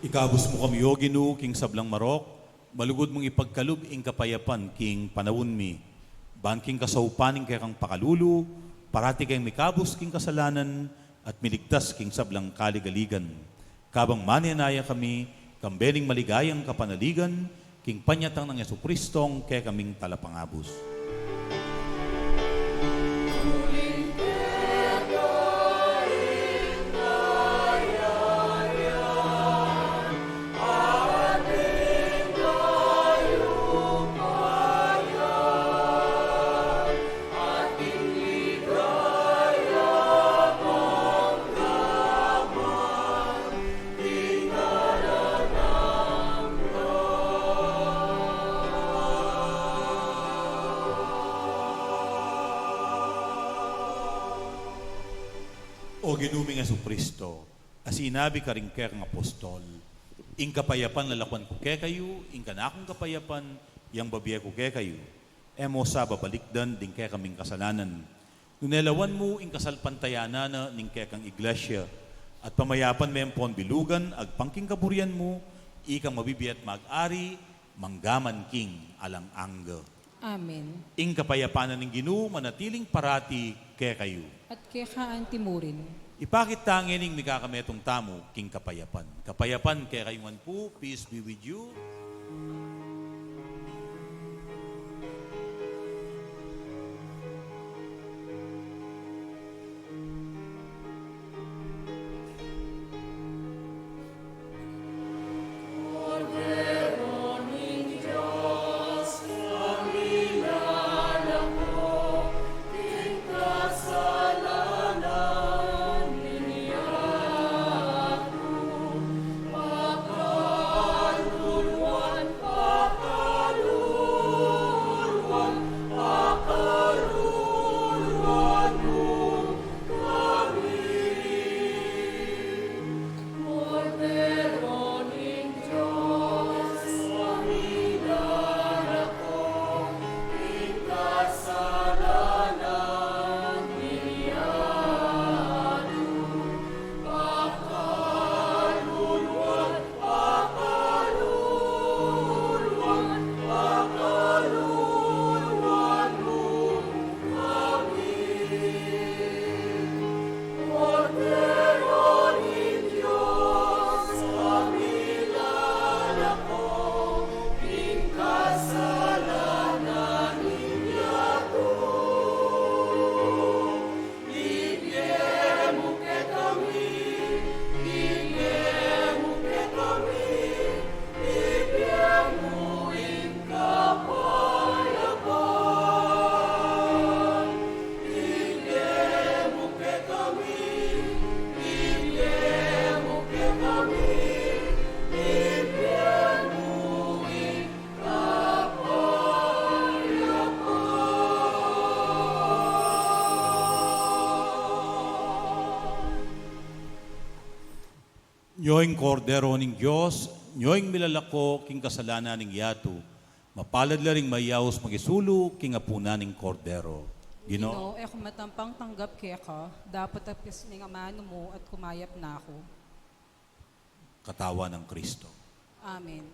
Ikabos mo kami, O Ginoo, king sablang marok, malugod mong ipagkalub ing kapayapan, king panawon mi. Ban king kasaupaning kay kang pakalulu, parati kayong mikabos king kasalanan, at miligtas king sablang kaligaligan. Kabang mananaya kami, kambening maligayang kapanaligan, king panyatang ng Yesu Kristong kay kaming talapangabos. O ginuming Yesu Kristo, asinabi ka rin kaya kang apostol, ing kapayapan lalakwan ko kaya kayo, ing kanakong kapayapan, yang babiya ko kaya kayo, emo sa babalikdan, din kaya kaming kasalanan. Nunelawan mo, ing kasalpantayana na, ning kaya kang iglesia, at pamayapan may pon bilugan, agpangking kaburian mo, ikang mabibiyat mag-ari, manggaman king alang angga. Amen. Ing kapayapanan ng Ginoo manatiling parati kaya kayo. At kaya kaanti mo rin. Ipakit tangin ning mikakametong tamo king kapayapan. Kapayapan kaya kayong po, peace be with you. Nyoing kordero ning Diyos, nyoing milalako king kasalanan ning yato, mapalad laring mayaos magisulu king apuna ning kordero. Ginoo, Kung matampang tanggap kaya ka, dapat apis ning amano mo at kumayap na ako. katawan ng Kristo. Amen.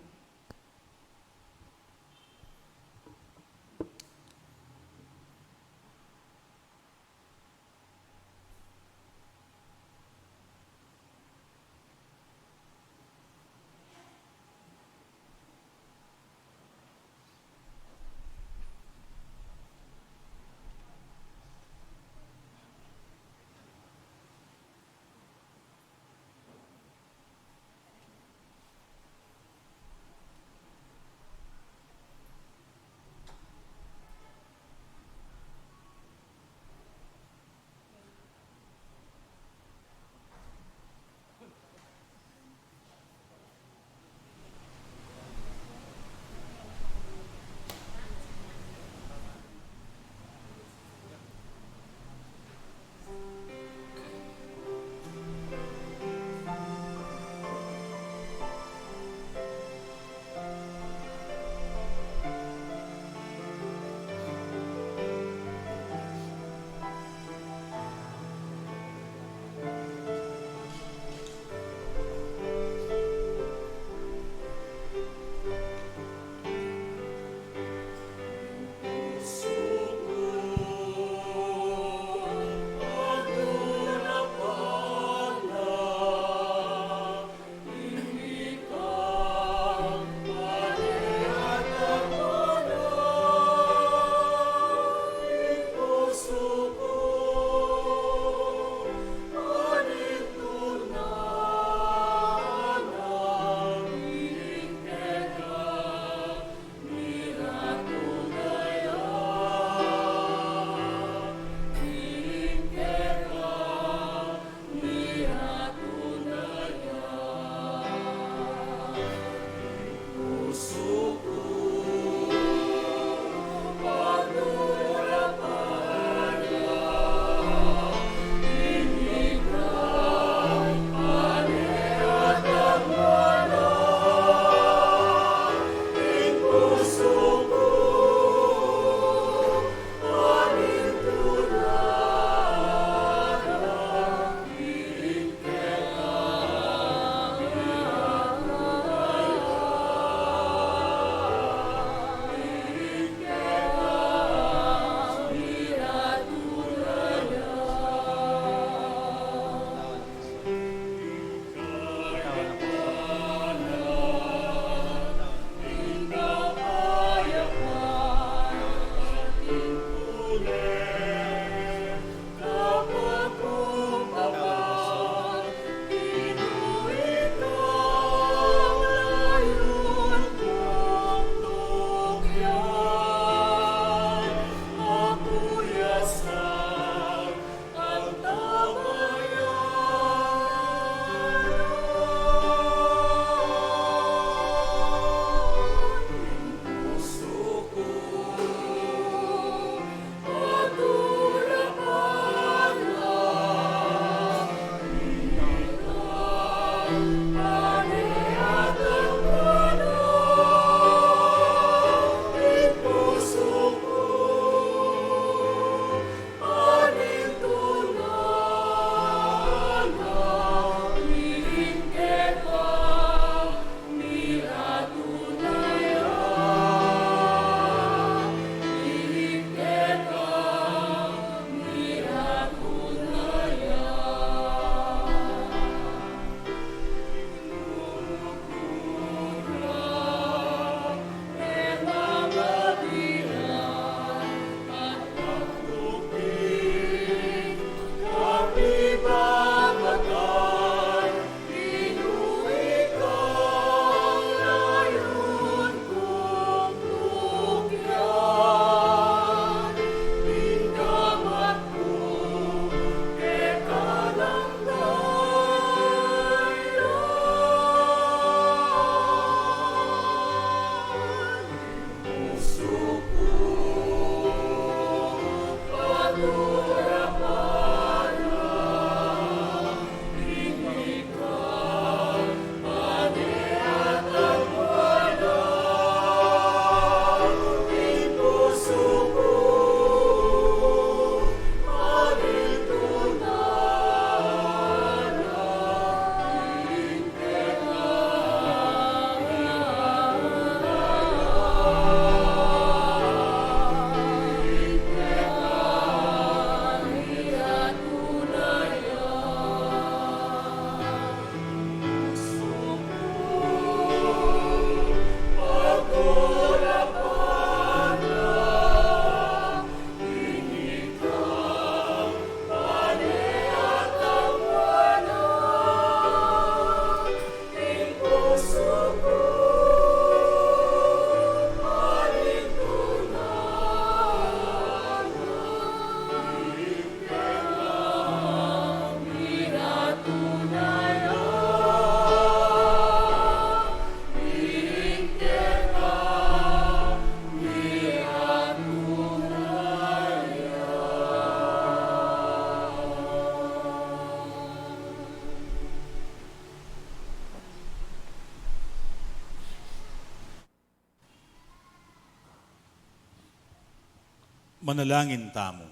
Manalangin tamo.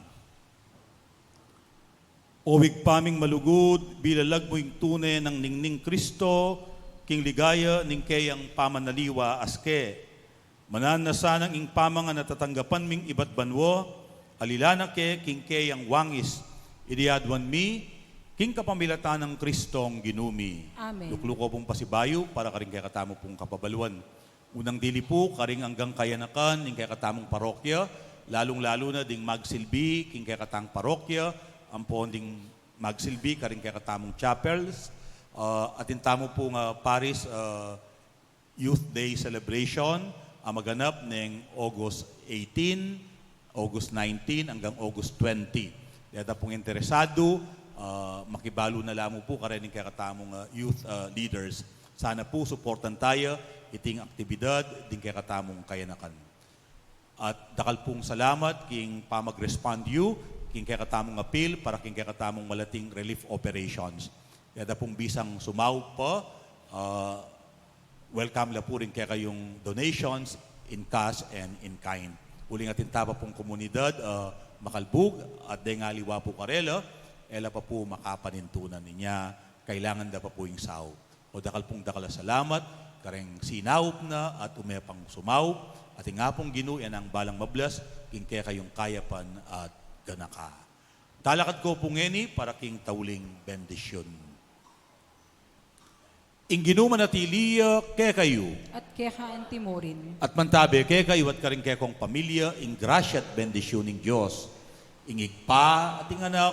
Owig paming malugod, bilalag mo'y tunay ng ningning Kristo, king ligaya ning kayang pamanaliwa aske. Manan na sanang ing pamangan natatanggapan ming iba't banwo, alilana ke king kayang wangis, idiyadwan mi, king kapamilatan ng Kristong ginumi. Amen. Lukluko pong pasibayo para karing kaya katamo pong kapabaluan. Unang dili po, karing hanggang kayanakan, ning kaya katamong parokya, lalong-lalo na ding magsilbi, king kaya katang parokya, ang po ding magsilbi, karing kaya katamong chapels, at intamo po nga Paris Youth Day Celebration, ang maganap ng August 18, August 19, hanggang August 20. Dito pong interesado, makibalo na lamang po karing kaya katamong youth leaders. Sana po supportan tayo iting aktibidad din kaya katamong kayanakan. At dakal pong salamat king pamag-respond you, king kaya katamong appeal para king kaya katamong malating relief operations. Kaya pong bisang sumaw pa, welcome la po rin kaya kayong donations in cash and in kind. Uling atin tapa pong komunidad, makalbug at dengaliwa po karela, ela pa po makapanintunan niya, kailangan da pa po yung saw. O dakal pong dakala salamat, kareng sinaup na at umepang sumaw, at nga pong ginuyan ang balang mablas, king kaya kayong kayapan at ganaka. Talakad ko pong ngeni para king tauling bendisyon. Ing ginuman at iliya kaya kayo, At kaya kaan Timorin. at mantabi kaya kayo at karing kaya kong pamilya, ing grasya at bendisyon ng Diyos, ing igpa ating anak,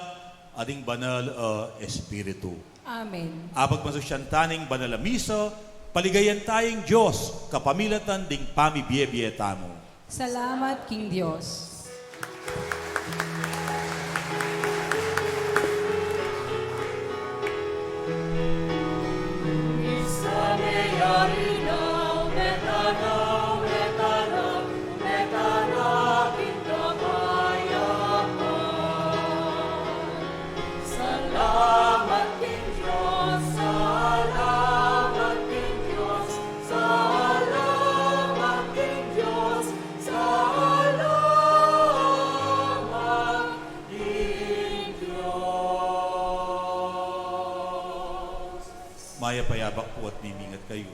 ating banal espiritu. Amen. Apag masusyantaning banal a misa, paligayan tayong Diyos, kapamilatan ding pamibiyebye tamo. Salamat, King Diyos. Maya payabak po at mimingat kayo.